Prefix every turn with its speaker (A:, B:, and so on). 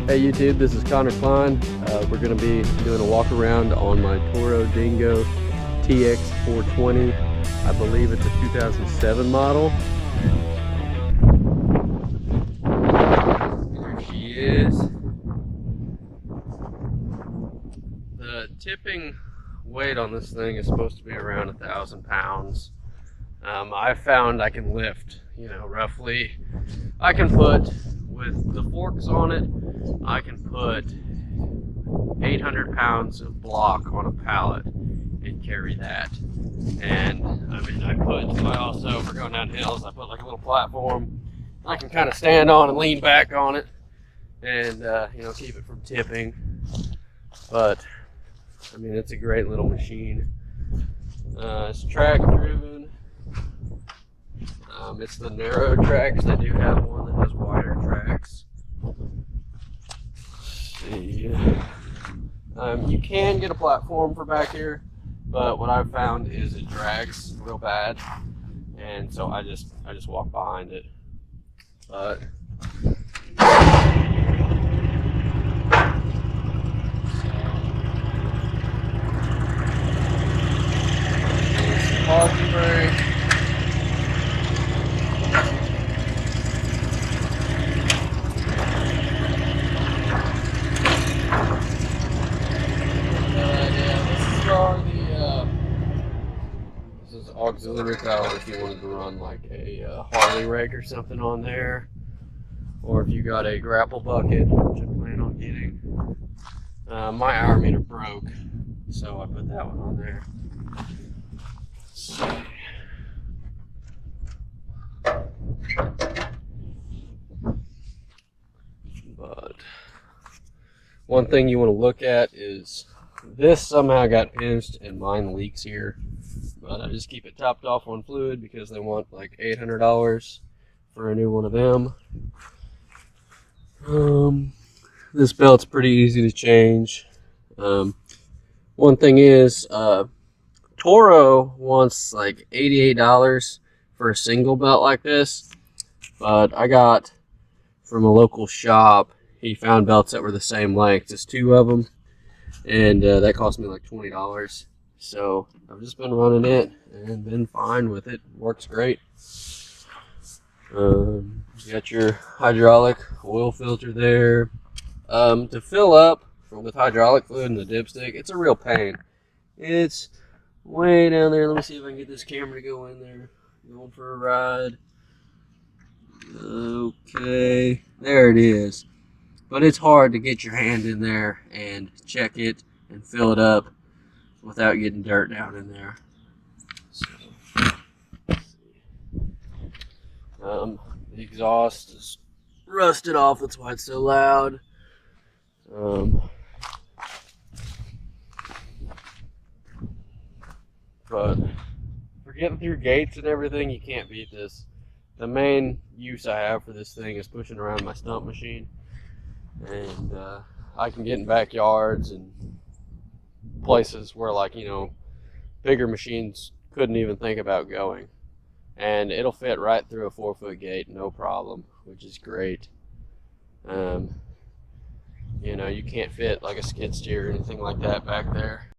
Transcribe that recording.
A: Hey YouTube, this is Connor Klein. We're going to be doing a walk around on my Toro Dingo tx420. I believe it's a 2007 model. There she is. The tipping weight on this thing is supposed to be around 1,000 pounds. I found I can lift, roughly, I can put, with the forks on it, I can put 800 pounds of block on a pallet and carry that. And I mean, I also, for going down hills, I put like a little platform I can kind of stand on and lean back on it and, keep it from tipping. But, I mean, it's a great little machine. It's track driven. It's the narrow tracks. They do have one that has wider tracks. See. You can get a platform for back here, but what I've found is it drags real bad, and so I just walk behind it. But parking brake. This is auxiliary power if you wanted to run like a Harley rake or something on there, or if you got a grapple bucket, which I plan on getting. My hour meter broke, so I put that one on there. Let's see. But one thing you want to look at is this somehow got pinched and mine leaks here, but I just keep it topped off on fluid because they want like $800 for a new one of them. This belt's pretty easy to change. One thing is, Toro wants like $88 for a single belt like this, but I got from a local shop, he found belts that were the same length, just two of them, and that cost me like $20. So I've just been running it and been fine with it. Works great. You got your hydraulic oil filter there. To fill up with hydraulic fluid in the dipstick, it's a real pain. It's way down there. Let me see if I can get this camera to go in there. Going for a ride. Okay, there it is. But it's hard to get your hand in there and check it and fill it up without getting dirt down in there. So, let's see. The exhaust is rusted off, that's why it's so loud. But for getting through gates and everything, you can't beat this. The main use I have for this thing is pushing around my stump machine, and I can get in backyards and places where, like, bigger machines couldn't even think about going, and it'll fit right through a 4-foot gate, no problem, which is great. You can't fit like a skid steer or anything like that back there.